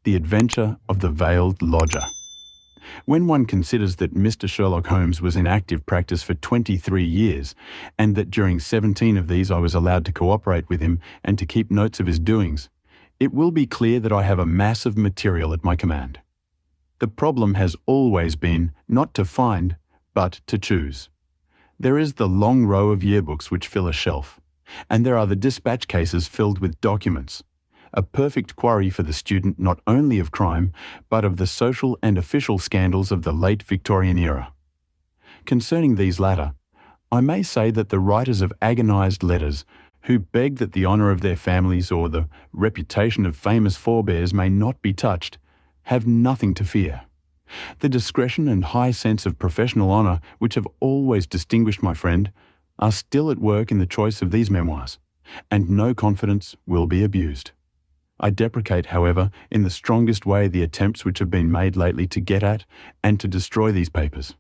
The Adventure of the Veiled Lodger. When one considers that Mr. Sherlock Holmes was in active practice for 23 years, and that during 17 of these I was allowed to cooperate with him and to keep notes of his doings, it will be clear that I have a mass of material at my command. The problem has always been not to find, but to choose. There is the long row of yearbooks which fill a shelf, and there are the dispatch cases filled with documents, a perfect quarry for the student not only of crime, but of the social and official scandals of the late Victorian era. Concerning these latter, I may say that the writers of agonized letters, who beg that the honour of their families or the reputation of famous forebears may not be touched, have nothing to fear. The discretion and high sense of professional honour which have always distinguished my friend are still at work in the choice of these memoirs, and no confidence will be abused. I deprecate, however, in the strongest way the attempts which have been made lately to get at and to destroy these papers.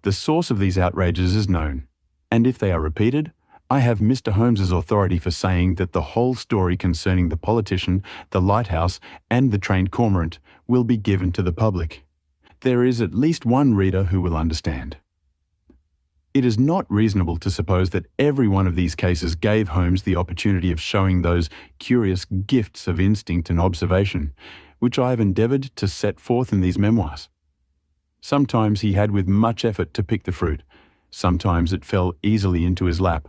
The source of these outrages is known, and if they are repeated, I have Mr. Holmes's authority for saying that the whole story concerning the politician, the lighthouse, and the trained cormorant will be given to the public. There is at least one reader who will understand. It is not reasonable to suppose that every one of these cases gave Holmes the opportunity of showing those curious gifts of instinct and observation, which I have endeavoured to set forth in these memoirs. Sometimes he had with much effort to pick the fruit, sometimes it fell easily into his lap.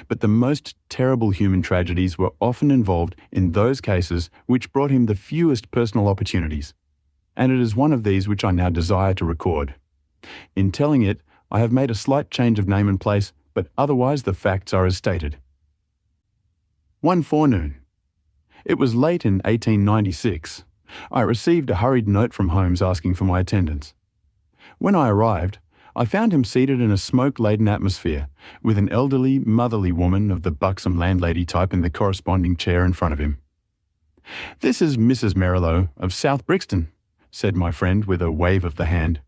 But the most terrible human tragedies were often involved in those cases which brought him the fewest personal opportunities, and it is one of these which I now desire to record. In telling it, I have made a slight change of name and place, but otherwise the facts are as stated. One forenoon. It was late in 1896. I received a hurried note from Holmes asking for my attendance. When I arrived, I found him seated in a smoke-laden atmosphere, with an elderly, motherly woman of the buxom landlady type in the corresponding chair in front of him. "This is Mrs. Merrilow of South Brixton," said my friend with a wave of the hand.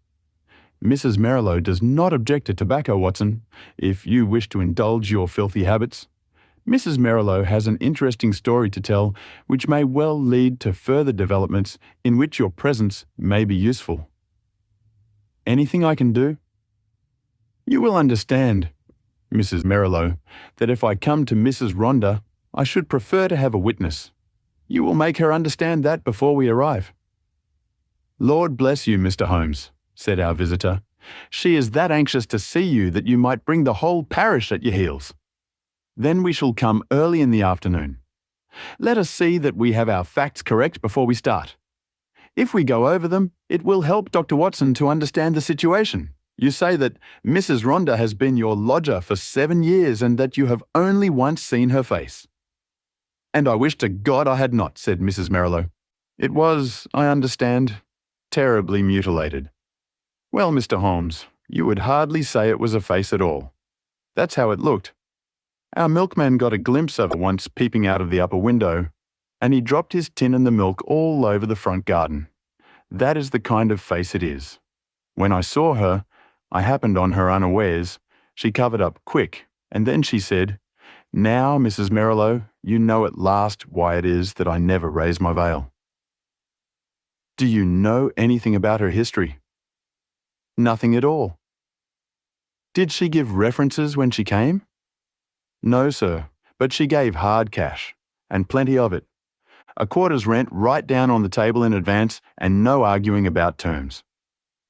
"Mrs. Merrilow does not object to tobacco, Watson, if you wish to indulge your filthy habits. Mrs. Merrilow has an interesting story to tell which may well lead to further developments in which your presence may be useful." "Anything I can do?" "You will understand, Mrs. Merrilow, that if I come to Mrs. Rhonda, I should prefer to have a witness. You will make her understand that before we arrive." "Lord bless you, Mr. Holmes," said our visitor. "She is that anxious to see you that you might bring the whole parish at your heels. Then we shall come early in the afternoon. Let us see that we have our facts correct before we start. If we go over them, it will help Dr. Watson to understand the situation. You say that Mrs. Rhonda has been your lodger for 7 years and that you have only once seen her face." "And I wish to God I had not," said Mrs. Merrilow. "It was, I understand, terribly mutilated." "Well, Mr. Holmes, you would hardly say it was a face at all. That's how it looked. Our milkman got a glimpse of it once peeping out of the upper window, and he dropped his tin and the milk all over the front garden. That is the kind of face it is. When I saw her, I happened on her unawares. She covered up quick, and then she said, 'Now, Mrs. Merrilow, you know at last why it is that I never raise my veil.'" "Do you know anything about her history?" "Nothing at all." "Did she give references when she came?" "No, sir, but she gave hard cash, and plenty of it. A quarter's rent right down on the table in advance, and no arguing about terms.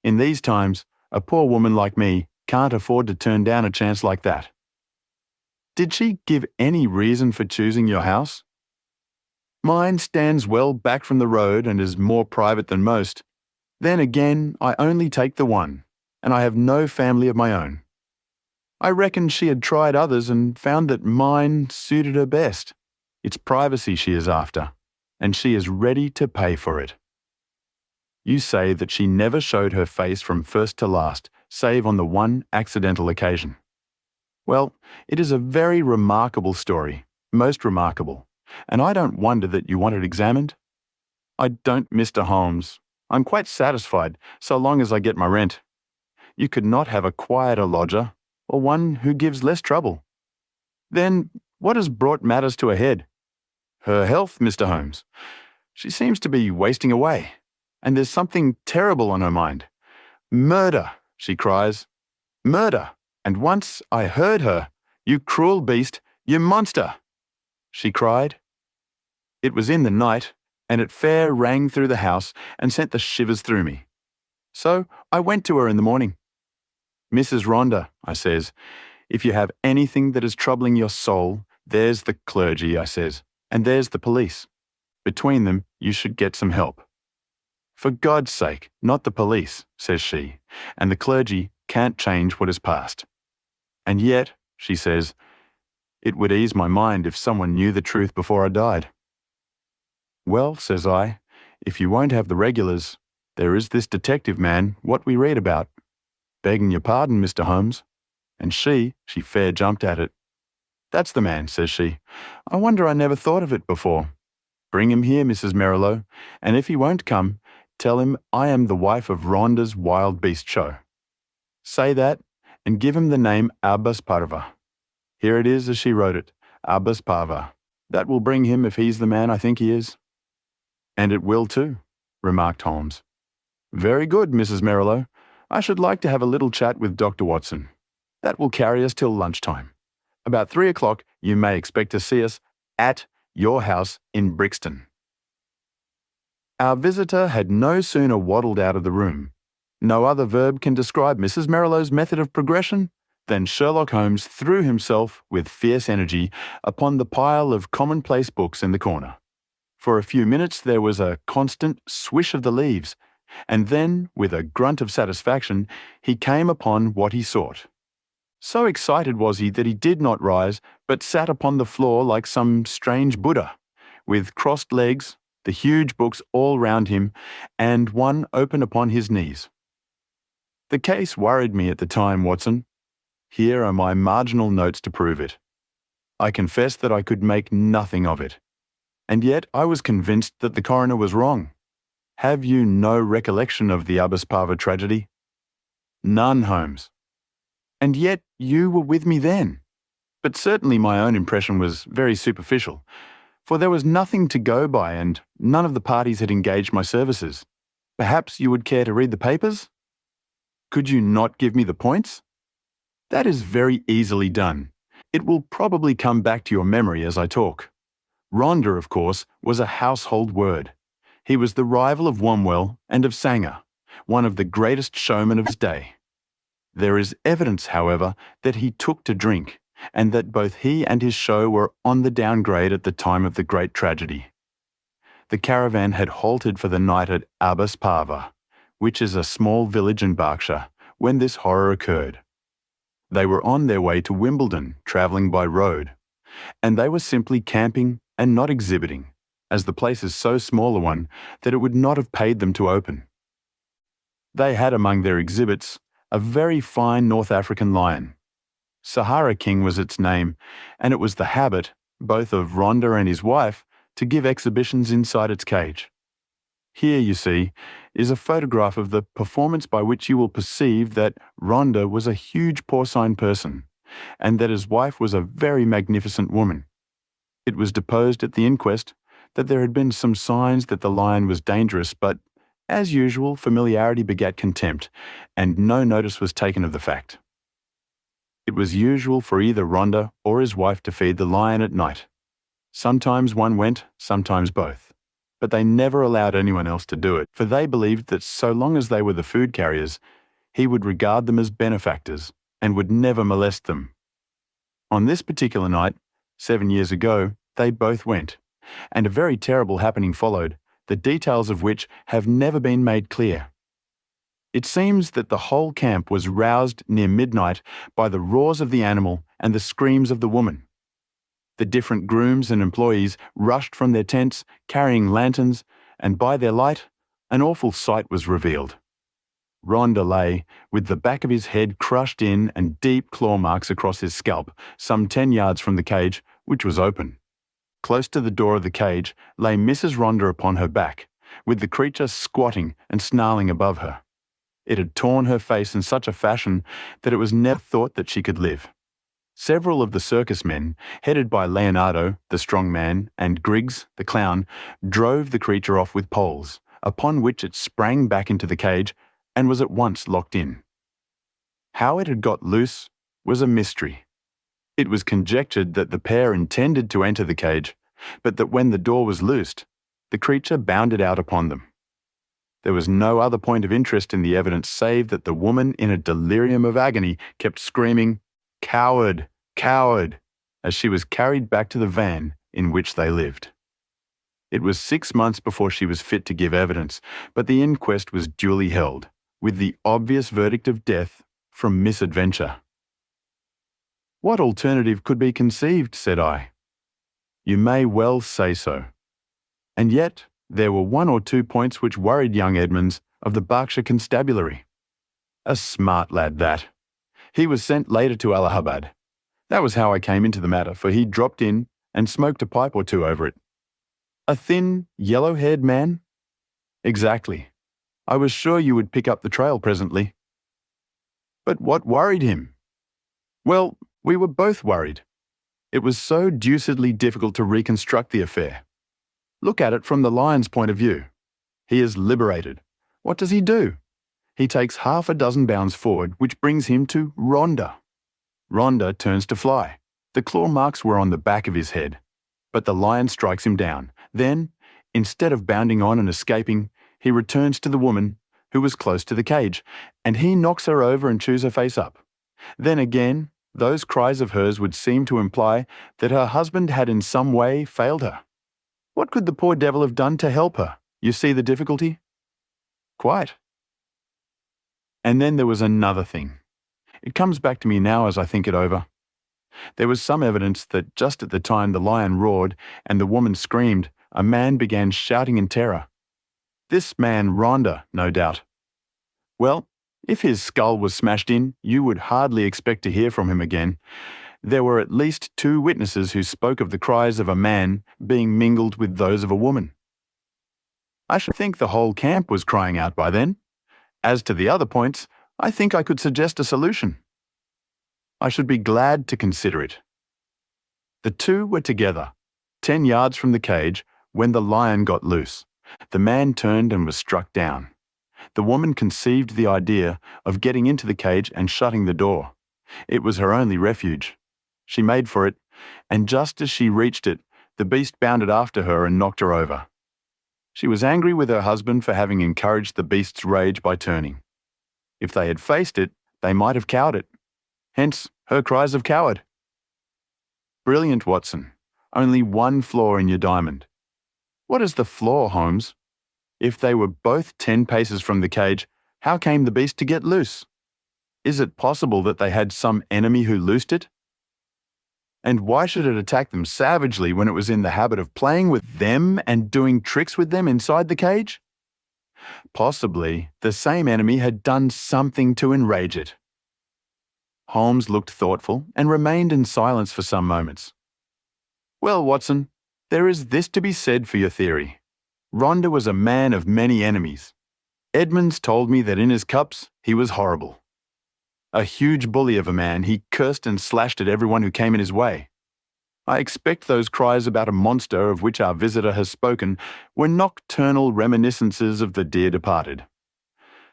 In these times, a poor woman like me can't afford to turn down a chance like that." "Did she give any reason for choosing your house?" "Mine stands well back from the road and is more private than most. Then again, I only take the one, and I have no family of my own. I reckon she had tried others and found that mine suited her best. It's privacy she is after, and she is ready to pay for it." "You say that she never showed her face from first to last, save on the one accidental occasion. Well, it is a very remarkable story, most remarkable, and I don't wonder that you want it examined." "I don't, Mr. Holmes. I'm quite satisfied, so long as I get my rent. You could not have a quieter lodger, or one who gives less trouble." "Then what has brought matters to a head?" "Her health, Mr. Holmes. She seems to be wasting away, and there's something terrible on her mind. Murder, she cries. Murder, and once I heard her. You cruel beast, you monster, she cried. It was in the night, and it fair rang through the house and sent the shivers through me. So I went to her in the morning. Mrs. Rhonda, I says, if you have anything that is troubling your soul, there's the clergy, I says, and there's the police. Between them, you should get some help. For God's sake, not the police, says she, and the clergy can't change what is past. And yet, she says, it would ease my mind if someone knew the truth before I died. Well, says I, if you won't have the regulars, there is this detective man, what we read about. Begging your pardon, Mr. Holmes. And she fair jumped at it. That's the man, says she. I wonder I never thought of it before. Bring him here, Mrs. Merrilot, and if he won't come, tell him I am the wife of Rhonda's Wild Beast Show. Say that, and give him the name Abbas Parva. Here it is as she wrote it, Abbas Parva. That will bring him if he's the man I think he is. And it will too, remarked Holmes. Very good, Mrs. Merrilot. I should like to have a little chat with Dr. Watson. That will carry us till lunchtime. About 3 o'clock you may expect to see us at your house in Brixton. Our visitor had no sooner waddled out of the room. No other verb can describe Mrs. Merrilot's method of progression than Sherlock Holmes threw himself with fierce energy upon the pile of commonplace books in the corner. For a few minutes there was a constant swish of the leaves, and then, with a grunt of satisfaction, he came upon what he sought. So excited was he that he did not rise, but sat upon the floor like some strange Buddha, with crossed legs, the huge books all round him, and one open upon his knees. The case worried me at the time, Watson. Here are my marginal notes to prove it. I confess that I could make nothing of it. And yet I was convinced that the coroner was wrong. Have you no recollection of the Abbas Parva tragedy? None, Holmes. And yet you were with me then. But certainly my own impression was very superficial, for there was nothing to go by and none of the parties had engaged my services. Perhaps you would care to read the papers? Could you not give me the points? That is very easily done. It will probably come back to your memory as I talk. Rhonda, of course, was a household word. He was the rival of Wombwell and of Sanger, one of the greatest showmen of his day. There is evidence, however, that he took to drink, and that both he and his show were on the downgrade at the time of the great tragedy. The caravan had halted for the night at Abbas Parva, which is a small village in Berkshire, when this horror occurred. They were on their way to Wimbledon, travelling by road, and they were simply camping and not exhibiting, as the place is so small a one that it would not have paid them to open. They had among their exhibits a very fine North African lion. Sahara King was its name, and it was the habit, both of Rhonda and his wife, to give exhibitions inside its cage. Here, you see, is a photograph of the performance by which you will perceive that Rhonda was a huge porcine person, and that his wife was a very magnificent woman. It was deposed at the inquest that there had been some signs that the lion was dangerous, but, as usual, familiarity begat contempt, and no notice was taken of the fact. It was usual for either Rhonda or his wife to feed the lion at night. Sometimes one went, sometimes both. But they never allowed anyone else to do it, for they believed that so long as they were the food carriers, he would regard them as benefactors and would never molest them. On this particular night, 7 years ago, they both went, and a very terrible happening followed, the details of which have never been made clear. It seems that the whole camp was roused near midnight by the roars of the animal and the screams of the woman. The different grooms and employees rushed from their tents, carrying lanterns, and by their light, an awful sight was revealed. Rhonda lay, with the back of his head crushed in and deep claw marks across his scalp, some 10 yards from the cage, which was open. Close to the door of the cage lay Mrs. Rhonda upon her back, with the creature squatting and snarling above her. It had torn her face in such a fashion that it was never thought that she could live. Several of the circus men, headed by Leonardo, the strong man, and Griggs, the clown, drove the creature off with poles, upon which it sprang back into the cage and was at once locked in. How it had got loose was a mystery. It was conjectured that the pair intended to enter the cage, but that when the door was loosed, the creature bounded out upon them. There was no other point of interest in the evidence save that the woman, in a delirium of agony, kept screaming, "Coward! Coward!" as she was carried back to the van in which they lived. It was 6 months before she was fit to give evidence, but the inquest was duly held, with the obvious verdict of death from misadventure. "What alternative could be conceived?" said I. "You may well say so." And yet, there were 1 or 2 points which worried young Edmonds of the Berkshire Constabulary. A smart lad, that. He was sent later to Allahabad. That was how I came into the matter, for he dropped in and smoked a pipe or two over it. A thin, yellow-haired man? Exactly. I was sure you would pick up the trail presently. But what worried him? Well, we were both worried. It was so deucedly difficult to reconstruct the affair. Look at it from the lion's point of view. He is liberated. What does he do? He takes 6 bounds forward, which brings him to Rhonda. Rhonda turns to fly. The claw marks were on the back of his head, but the lion strikes him down. Then, instead of bounding on and escaping, he returns to the woman, who was close to the cage, and he knocks her over and chews her face up. Then again, those cries of hers would seem to imply that her husband had in some way failed her. What could the poor devil have done to help her? You see the difficulty? Quite. And then there was another thing. It comes back to me now as I think it over. There was some evidence that just at the time the lion roared and the woman screamed, a man began shouting in terror. This man Rhonda, no doubt. Well, if his skull was smashed in, you would hardly expect to hear from him again. There were at least 2 witnesses who spoke of the cries of a man being mingled with those of a woman. I should think the whole camp was crying out by then. As to the other points, I think I could suggest a solution. I should be glad to consider it. The 2 were together, 10 yards from the cage, when the lion got loose. The man turned and was struck down. The woman conceived the idea of getting into the cage and shutting the door. It was her only refuge. She made for it, and just as she reached it, the beast bounded after her and knocked her over. She was angry with her husband for having encouraged the beast's rage by turning. If they had faced it, they might have cowed it. Hence, her cries of coward. Brilliant, Watson. Only 1 flaw in your diamond. What is the flaw, Holmes? If they were both 10 paces from the cage, how came the beast to get loose? Is it possible that they had some enemy who loosed it? And why should it attack them savagely when it was in the habit of playing with them and doing tricks with them inside the cage? Possibly, the same enemy had done something to enrage it. Holmes looked thoughtful and remained in silence for some moments. Well, Watson, there is this to be said for your theory. Rhonda was a man of many enemies. Edmonds told me that in his cups he was horrible. A huge bully of a man, he cursed and slashed at everyone who came in his way. I expect those cries about a monster of which our visitor has spoken were nocturnal reminiscences of the dear departed.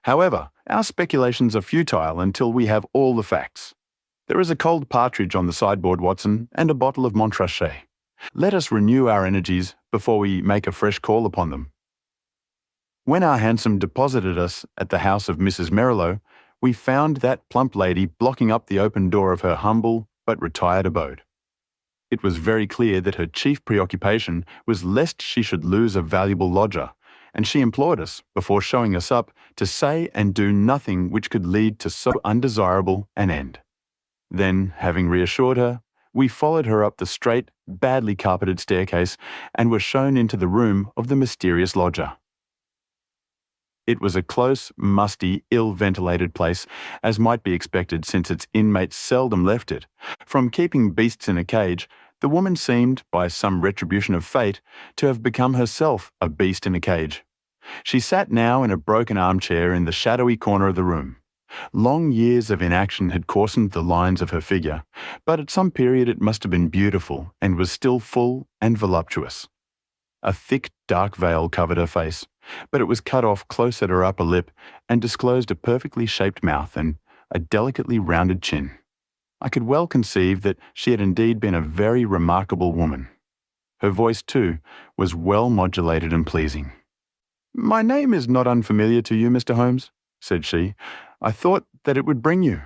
However, our speculations are futile until we have all the facts. There is a cold partridge on the sideboard, Watson, and a bottle of Montrachet. Let us renew our energies before we make a fresh call upon them. When our hansom deposited us at the house of Mrs. Merrilow, we found that plump lady blocking up the open door of her humble but retired abode. It was very clear that her chief preoccupation was lest she should lose a valuable lodger, and she implored us, before showing us up, to say and do nothing which could lead to so undesirable an end. Then, having reassured her, we followed her up the straight, badly carpeted staircase and were shown into the room of the mysterious lodger. It was a close, musty, ill-ventilated place, as might be expected since its inmates seldom left it. From keeping beasts in a cage, the woman seemed, by some retribution of fate, to have become herself a beast in a cage. She sat now in a broken armchair in the shadowy corner of the room. Long years of inaction had coarsened the lines of her figure, but at some period it must have been beautiful and was still full and voluptuous. A thick, dark veil covered her face, but it was cut off close at her upper lip and disclosed a perfectly shaped mouth and a delicately rounded chin. I could well conceive that she had indeed been a very remarkable woman. Her voice, too, was well modulated and pleasing. "My name is not unfamiliar to you, Mr. Holmes," said she. "I thought that it would bring you."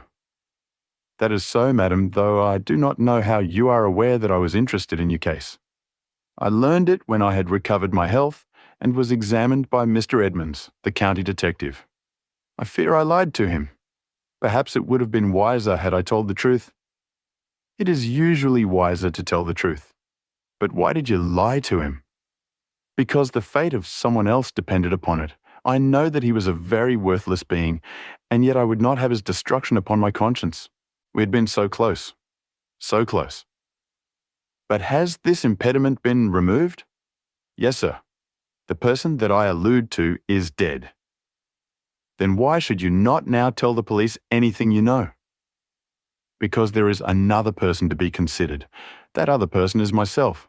"That is so, madam, though I do not know how you are aware that I was interested in your case. I learned it when I had recovered my health and was examined by Mr. Edmonds, the county detective. I fear I lied to him. Perhaps it would have been wiser had I told the truth." "It is usually wiser to tell the truth. But why did you lie to him?" "Because the fate of someone else depended upon it. I know that he was a very worthless being, and yet I would not have his destruction upon my conscience. We had been so close. So close." "But has this impediment been removed?" "Yes, sir. The person that I allude to is dead." "Then why should you not now tell the police anything you know?" "Because there is another person to be considered. That other person is myself.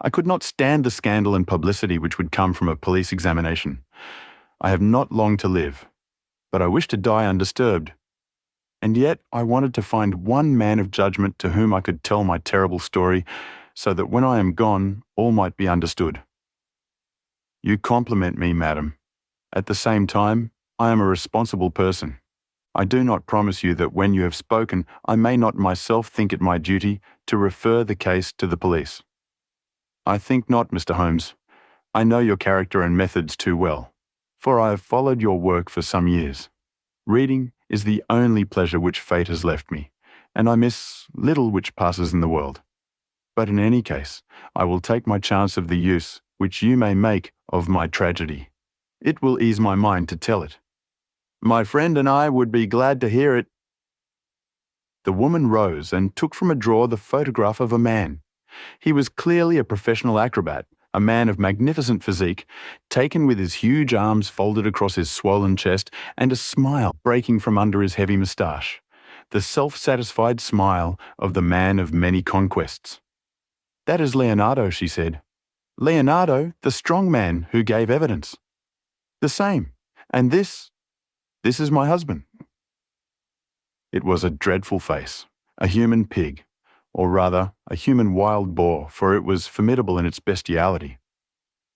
I could not stand the scandal and publicity which would come from a police examination. I have not long to live, but I wish to die undisturbed. And yet I wanted to find one man of judgment to whom I could tell my terrible story, so that when I am gone, all might be understood." "You compliment me, madam. At the same time, I am a responsible person. I do not promise you that when you have spoken, I may not myself think it my duty to refer the case to the police." "I think not, Mr. Holmes. I know your character and methods too well, for I have followed your work for some years. Reading is the only pleasure which fate has left me, and I miss little which passes in the world. But in any case, I will take my chance of the use which you may make of my tragedy. It will ease my mind to tell it." "My friend and I would be glad to hear it." The woman rose and took from a drawer the photograph of a man. He was clearly a professional acrobat, a man of magnificent physique, taken with his huge arms folded across his swollen chest and a smile breaking from under his heavy moustache, the self-satisfied smile of the man of many conquests. "That is Leonardo," she said. "Leonardo, the strong man who gave evidence." "The same. And this is my husband." It was a dreadful face, a human pig, or rather, a human wild boar, for it was formidable in its bestiality.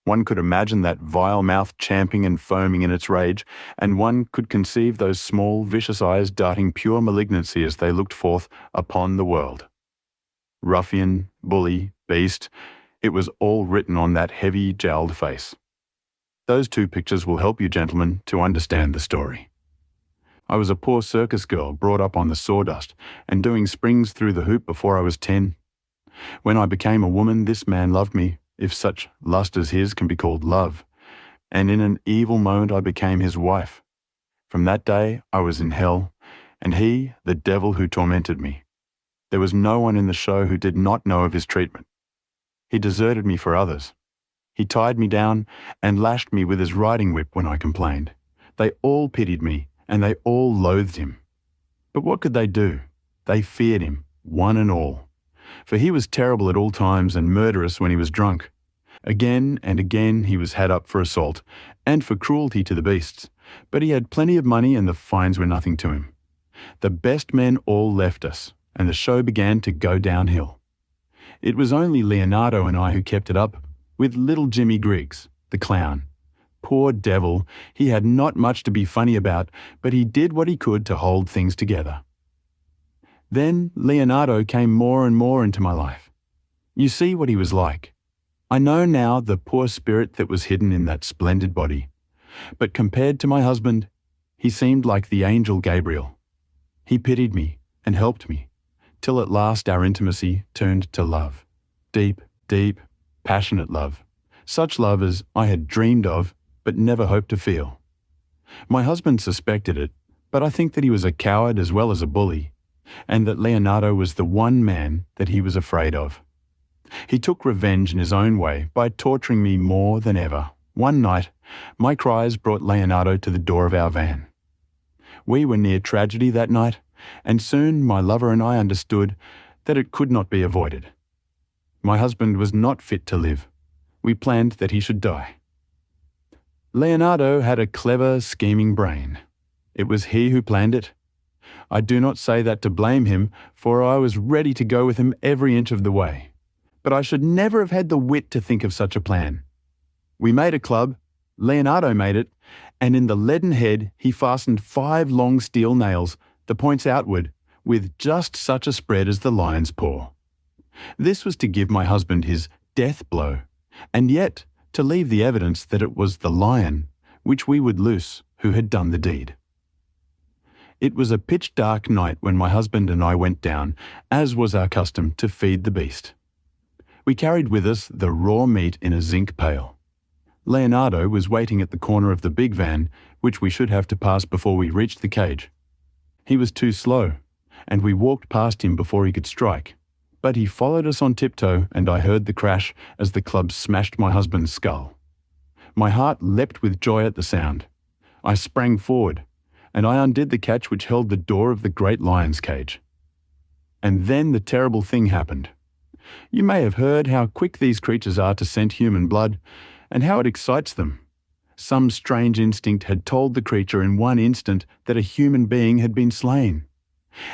One could imagine that vile mouth champing and foaming in its rage, and one could conceive those small, vicious eyes darting pure malignancy as they looked forth upon the world. Ruffian, bully, beast, it was all written on that heavy, jowled face. Those two pictures will help you, gentlemen, to understand the story. I was a poor circus girl brought up on the sawdust and doing springs through the hoop before I was 10. When I became a woman, this man loved me, if such lust as his can be called love, and in an evil moment I became his wife. From that day I was in hell, and he, the devil who tormented me. There was no one in the show who did not know of his treatment. He deserted me for others. He tied me down and lashed me with his riding whip when I complained. They all pitied me, and they all loathed him. But what could they do? They feared him, one and all. For he was terrible at all times and murderous when he was drunk. Again and again he was had up for assault, and for cruelty to the beasts, but he had plenty of money and the fines were nothing to him. The best men all left us, and the show began to go downhill. It was only Leonardo and I who kept it up, with little Jimmy Griggs, the clown. Poor devil, he had not much to be funny about, but he did what he could to hold things together. Then Leonardo came more and more into my life. You see what he was like. I know now the poor spirit that was hidden in that splendid body. But compared to my husband, he seemed like the angel Gabriel. He pitied me and helped me, till at last our intimacy turned to love. Deep, deep, passionate love. Such love as I had dreamed of, but never hoped to feel. My husband suspected it, but I think that he was a coward as well as a bully, and that Leonardo was the one man that he was afraid of. He took revenge in his own way by torturing me more than ever. One night, my cries brought Leonardo to the door of our van. We were near tragedy that night, and soon my lover and I understood that it could not be avoided. My husband was not fit to live. We planned that he should die. Leonardo had a clever, scheming brain. It was he who planned it. I do not say that to blame him, for I was ready to go with him every inch of the way. But I should never have had the wit to think of such a plan. We made a club, Leonardo made it, and in the leaden head he fastened 5 long steel nails, the points outward, with just such a spread as the lion's paw. This was to give my husband his death blow, and yet to leave the evidence that it was the lion, which we would loose, who had done the deed. It was a pitch-dark night when my husband and I went down, as was our custom, to feed the beast. We carried with us the raw meat in a zinc pail. Leonardo was waiting at the corner of the big van, which we should have to pass before we reached the cage. He was too slow, and we walked past him before he could strike. But he followed us on tiptoe, and I heard the crash as the club smashed my husband's skull. My heart leapt with joy at the sound. I sprang forward, and I undid the catch which held the door of the great lion's cage. And then the terrible thing happened. You may have heard how quick these creatures are to scent human blood, and how it excites them. Some strange instinct had told the creature in one instant that a human being had been slain.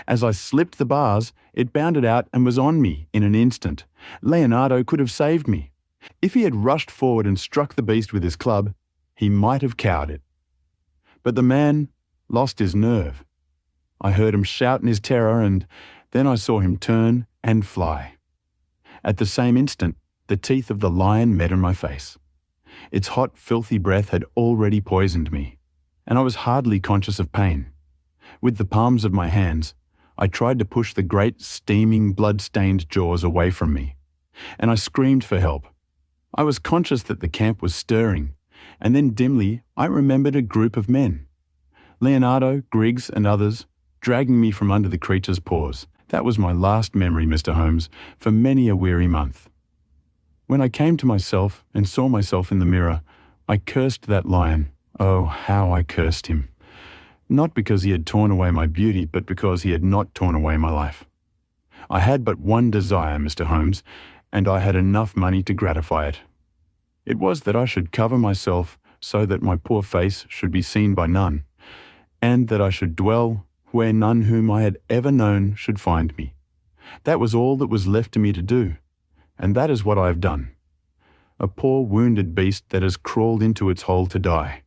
As I slipped the bars, it bounded out and was on me in an instant. Leonardo could have saved me. If he had rushed forward and struck the beast with his club, he might have cowed it. But the man lost his nerve. I heard him shout in his terror, and then I saw him turn and fly. At the same instant, the teeth of the lion met in my face. Its hot, filthy breath had already poisoned me, and I was hardly conscious of pain. With the palms of my hands, I tried to push the great, steaming, blood-stained jaws away from me, and I screamed for help. I was conscious that the camp was stirring, and then dimly I remembered a group of men. Leonardo, Griggs, and others, dragging me from under the creature's paws. That was my last memory, Mr. Holmes, for many a weary month. When I came to myself and saw myself in the mirror, I cursed that lion. Oh, how I cursed him. Not because he had torn away my beauty, but because he had not torn away my life. I had but one desire, Mr. Holmes, and I had enough money to gratify it. It was that I should cover myself so that my poor face should be seen by none, and that I should dwell where none whom I had ever known should find me. That was all that was left to me to do, and that is what I have done. A poor wounded beast that has crawled into its hole to die.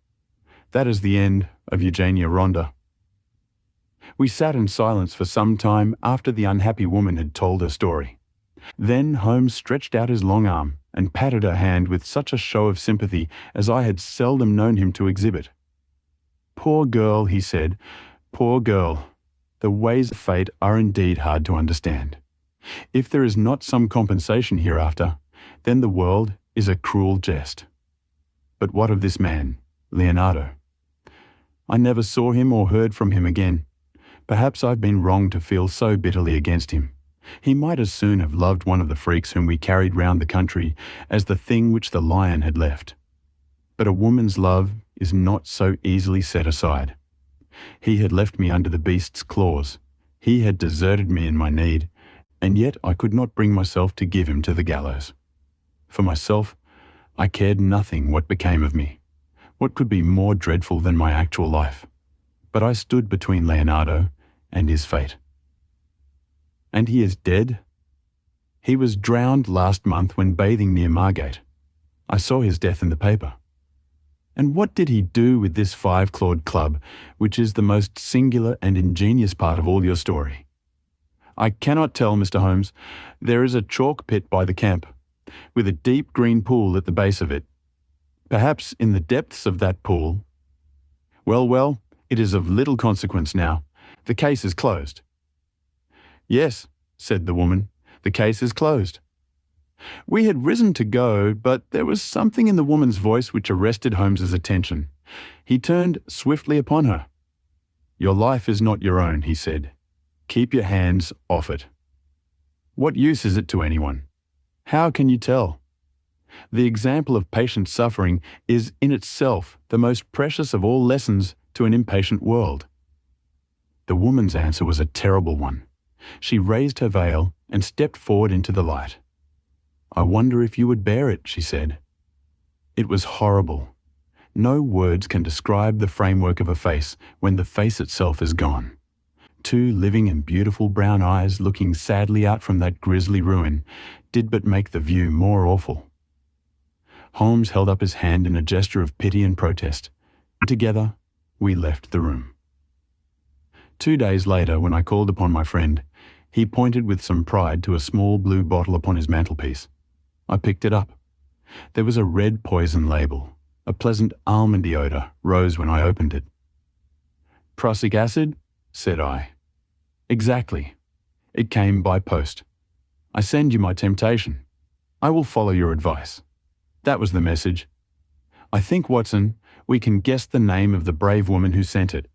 That is the end of Eugenia Ronda. We sat in silence for some time after the unhappy woman had told her story. Then Holmes stretched out his long arm and patted her hand with such a show of sympathy as I had seldom known him to exhibit. "Poor girl," he said, "poor girl. The ways of fate are indeed hard to understand. If there is not some compensation hereafter, then the world is a cruel jest. But what of this man, Leonardo? I never saw him or heard from him again. Perhaps I've been wrong to feel so bitterly against him. He might as soon have loved one of the freaks whom we carried round the country as the thing which the lion had left. But a woman's love is not so easily set aside. He had left me under the beast's claws. He had deserted me in my need, and yet I could not bring myself to give him to the gallows. For myself, I cared nothing what became of me. What could be more dreadful than my actual life? But I stood between Leonardo and his fate. And he is dead? He was drowned last month when bathing near Margate. I saw his death in the paper. And what did he do with this 5-clawed club, which is the most singular and ingenious part of all your story? I cannot tell, Mr. Holmes. There is a chalk pit by the camp, with a deep green pool at the base of it. Perhaps in the depths of that pool... Well, it is of little consequence now. The case is closed. Yes, said the woman, the case is closed. We had risen to go, but there was something in the woman's voice which arrested Holmes's attention. He turned swiftly upon her. Your life is not your own, he said. Keep your hands off it. What use is it to anyone? How can you tell? The example of patient suffering is in itself the most precious of all lessons to an impatient world. The woman's answer was a terrible one. She raised her veil and stepped forward into the light. "I wonder if you would bear it," she said. It was horrible. No words can describe the framework of a face when the face itself is gone. Two living and beautiful brown eyes looking sadly out from that grisly ruin did but make the view more awful. Holmes held up his hand in a gesture of pity and protest. Together, we left the room. 2 days later, when I called upon my friend, he pointed with some pride to a small blue bottle upon his mantelpiece. I picked it up. There was a red poison label. A pleasant almondy odour rose when I opened it. "Prussic acid?" said I. "Exactly. It came by post. I send you my temptation. I will follow your advice." That was the message. "I think, Watson, we can guess the name of the brave woman who sent it.